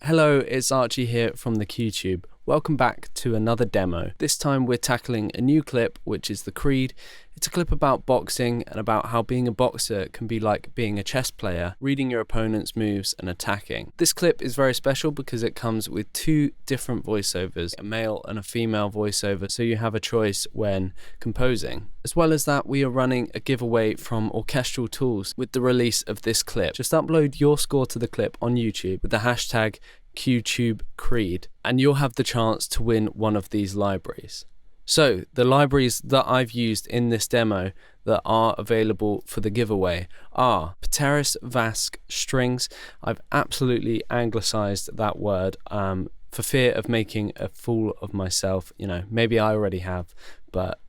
Hello, it's Archie here from the QTube. Welcome back to another demo. This time we're tackling a new clip, which is the Creed. It's a clip about boxing and about how being a boxer can be like being a chess player, reading your opponent's moves and attacking. This clip is very special because it comes with two different voiceovers, a male and a female voiceover, so you have a choice when composing. As well as that, we are running a giveaway from Orchestral Tools with the release of this clip. Just upload your score to the clip on YouTube with the hashtag QTubeCreed, and you'll have the chance to win one of these libraries. So the libraries that I've used in this demo that are available for the giveaway are Pteris Vasque strings. I've absolutely anglicized that word for fear of making a fool of myself. You know, maybe I already have, but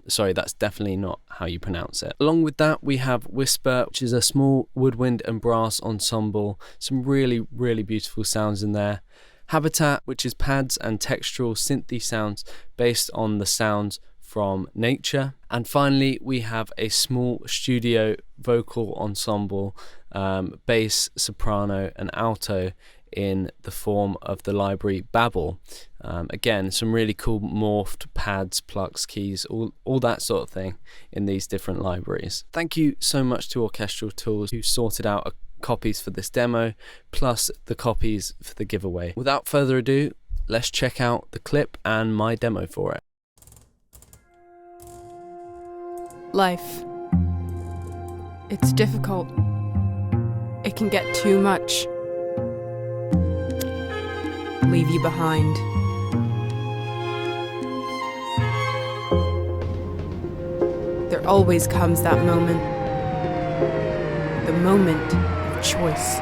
sorry, that's definitely not how you pronounce it. Along with that, we have Whisper, which is a small woodwind and brass ensemble. Some really, really beautiful sounds in there. Habitat, which is pads and textural synthy sounds based on the sounds from nature. And finally, we have a small studio vocal ensemble, bass, soprano and alto in the form of the library Babel. Again, some really cool morphed pads, plucks, keys, all that sort of thing in these different libraries. Thank you so much to Orchestral Tools who sorted out copies for this demo, plus the copies for the giveaway. Without further ado, let's check out the clip and my demo for it. Life. It's difficult. It can get too much. Leave you behind. There always comes that moment. The moment of choice.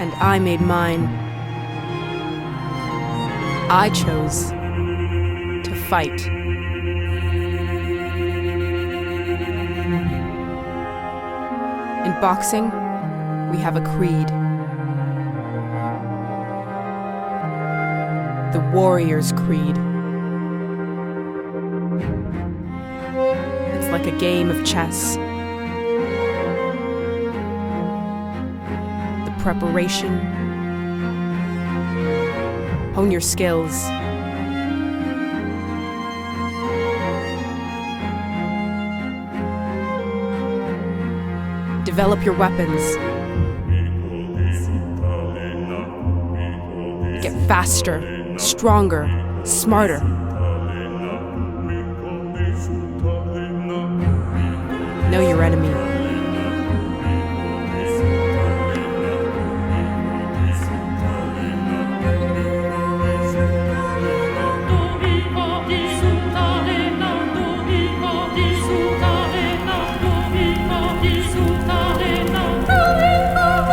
And I made mine. I chose to fight. In boxing, we have a creed. The warrior's creed. It's like a game of chess. The preparation. Hone your skills. Develop your weapons. Get faster, stronger, smarter. Know your enemy.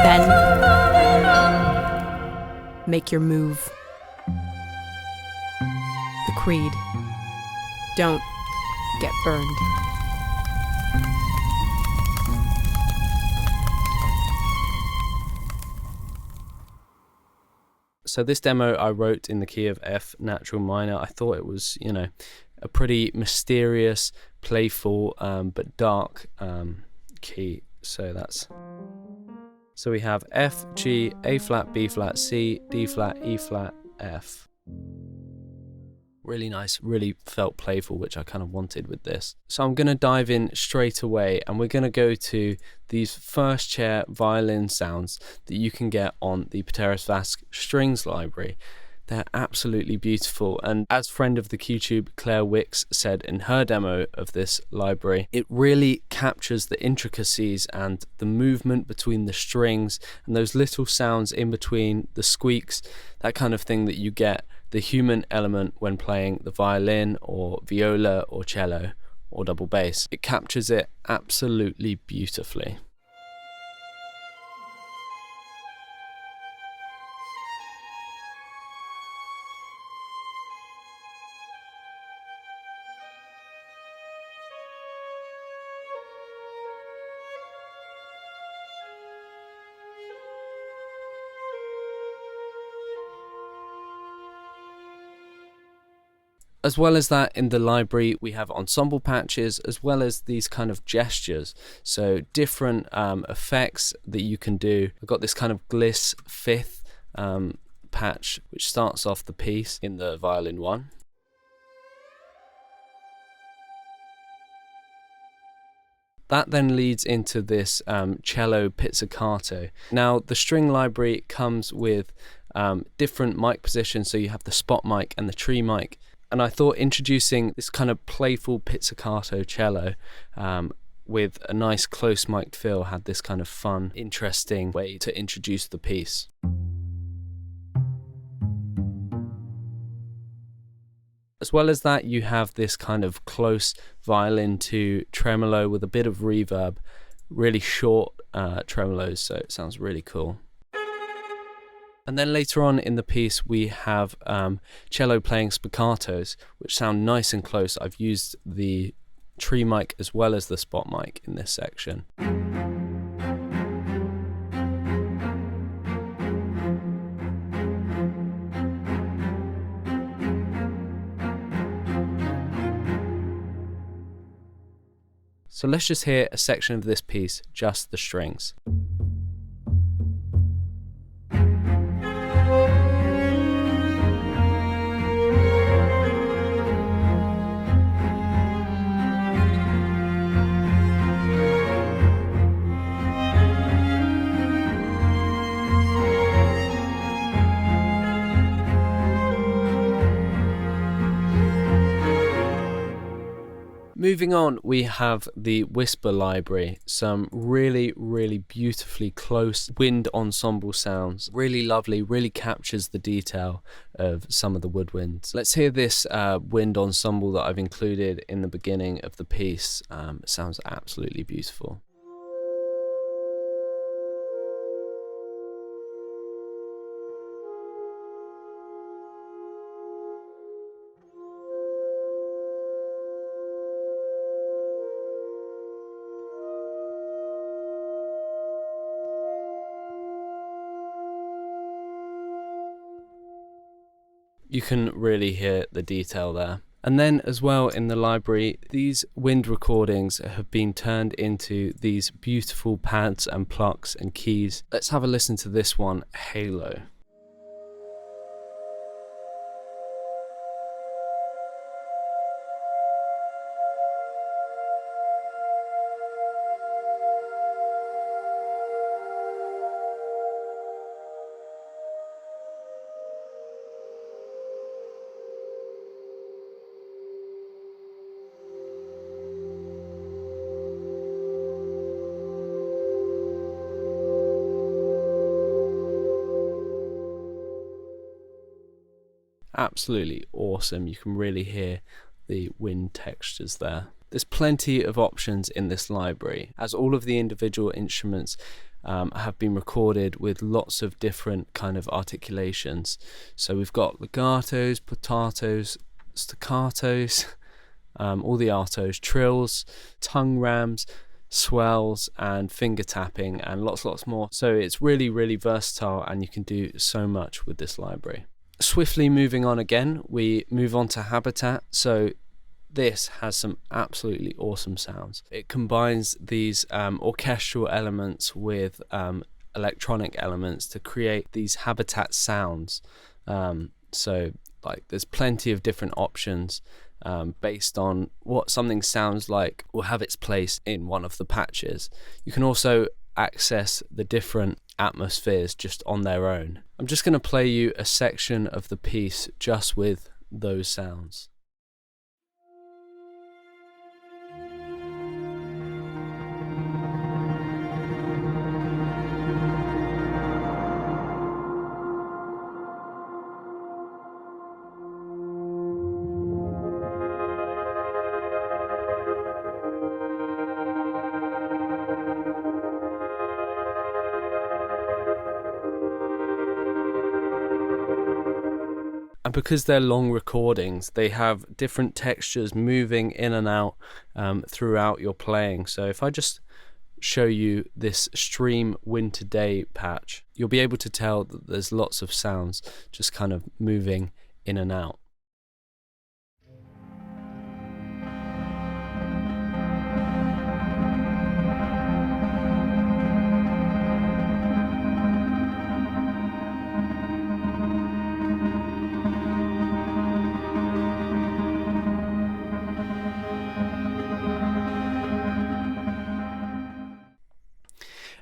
Then, make your move. The creed. Don't get burned. So this demo I wrote in the key of F natural minor. I thought it was, you know, a pretty mysterious, playful, but dark key. So we have F, G, A flat, B flat, C, D flat, E flat, F. Really nice, really felt playful, which I kind of wanted with this. So I'm going to dive in straight away and we're going to go to these first chair violin sounds that you can get on the Pteris Vasque strings library. They're absolutely beautiful, and as friend of the QTube Claire Wicks said in her demo of this library, it really captures the intricacies and the movement between the strings and those little sounds in between, the squeaks, that kind of thing that you get the human element when playing the violin or viola or cello or double bass. It captures it absolutely beautifully. As well as that, in the library we have ensemble patches as well as these kind of gestures, so different effects that you can do. I've got this kind of gliss fifth patch which starts off the piece in the violin 1. That then leads into this cello pizzicato. Now the string library comes with different mic positions, so you have the spot mic and the tree mic, and I thought introducing this kind of playful pizzicato cello with a nice close mic'd feel had this kind of fun, interesting way to introduce the piece. As well as that, you have this kind of close violin to tremolo with a bit of reverb, really short tremolos, so it sounds really cool. And then later on in the piece we have cello playing spiccatos, which sound nice and close. I've used the tree mic as well as the spot mic in this section. So let's just hear a section of this piece, just the strings. Moving on, we have the whisper library, some really beautifully close wind ensemble sounds. Really lovely, really captures the detail of some of the woodwinds. Let's hear this wind ensemble that I've included in the beginning of the piece. It sounds absolutely beautiful. You can really hear the detail there. And then as well in the library, these wind recordings have been turned into these beautiful pads and plucks and keys. Let's have a listen to this one, Halo. Absolutely awesome. You can really hear the wind textures there. There's plenty of options in this library, as all of the individual instruments have been recorded with lots of different kind of articulations. So we've got legatos, potatoes, staccatos, all the artos, trills, tongue rams, swells and finger tapping, and lots more. So it's really versatile, and you can do so much with this library. Swiftly moving on again, we move on to Habitat. So this has some absolutely awesome sounds. It combines these orchestral elements with electronic elements to create these Habitat sounds. So like there's plenty of different options based on what something sounds like will have its place in one of the patches. You can also access the different atmospheres just on their own. I'm just going to play you a section of the piece just with those sounds. And because they're long recordings, they have different textures moving in and out throughout your playing. So if I just show you this stream winter day patch, you'll be able to tell that there's lots of sounds just kind of moving in and out.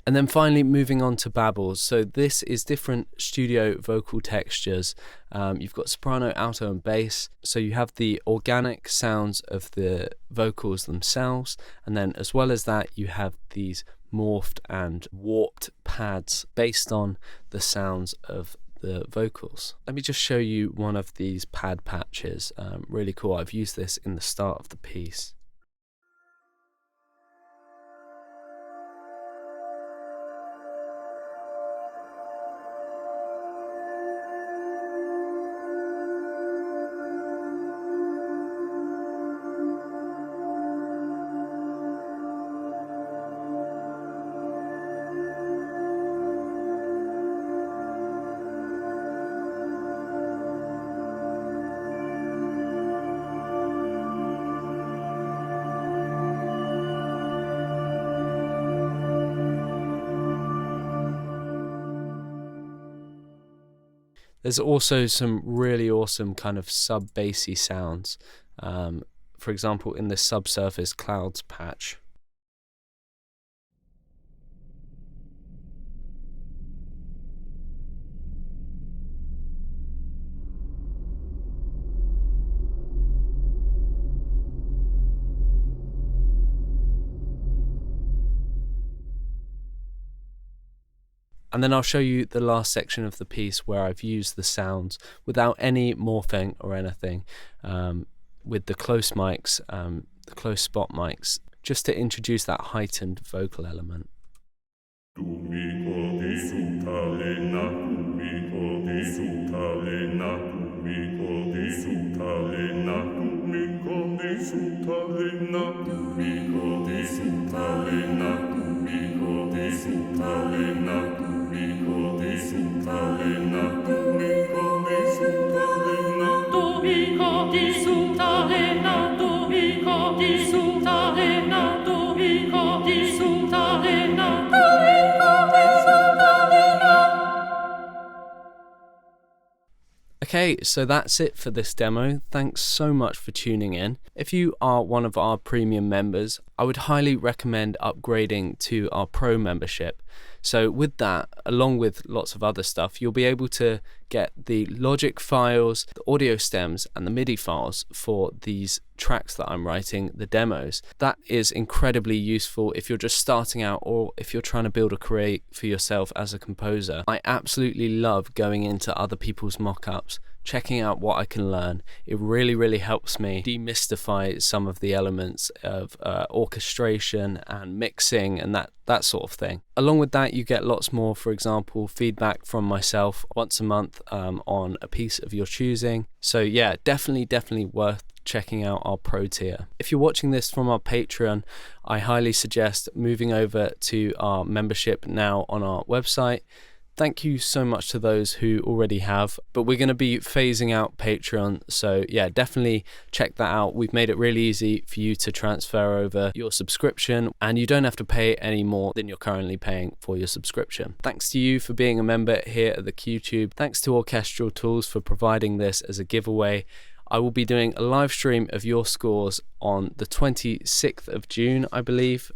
And then finally moving on to babbles. So this is different studio vocal textures. You've got soprano, alto and bass. So you have the organic sounds of the vocals themselves. And then as well as that, you have these morphed and warped pads based on the sounds of the vocals. Let me just show you one of these pad patches. Really cool. I've used this in the start of the piece. There's also some really awesome kind of sub-bassy sounds. For example, in the subsurface clouds patch. And then I'll show you the last section of the piece where I've used the sounds without any morphing or anything, with the close mics, the close spot mics, just to introduce that heightened vocal element. Okay, so that's it for this demo. Thanks so much for tuning in. If you are one of our premium members, I would highly recommend upgrading to our pro membership. So with that, along with lots of other stuff, you'll be able to get the Logic files, the audio stems and the MIDI files for these tracks that I'm writing, the demos. That is incredibly useful if you're just starting out or if you're trying to build a career for yourself as a composer. I absolutely love going into other people's mock-ups, checking out what I can learn. It really helps me demystify some of the elements of orchestration and mixing and that sort of thing. Along with that, you get lots more, for example, feedback from myself once a month on a piece of your choosing. So yeah, definitely worth checking out our pro tier. If you're watching this from our Patreon, I highly suggest moving over to our membership now on our website. Thank you so much to those who already have, but we're going to be phasing out Patreon, so yeah, definitely check that out. We've made it really easy for you to transfer over your subscription, and you don't have to pay any more than you're currently paying for your subscription. Thanks to you for being a member here at the QTube. Thanks to Orchestral Tools for providing this as a giveaway. I will be doing a live stream of your scores on the 26th of June, I believe,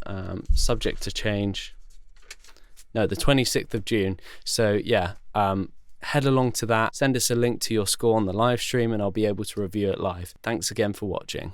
subject to change. No, the 26th of June. So yeah, head along to that, send us a link to your score on the live stream and I'll be able to review it live. Thanks again for watching.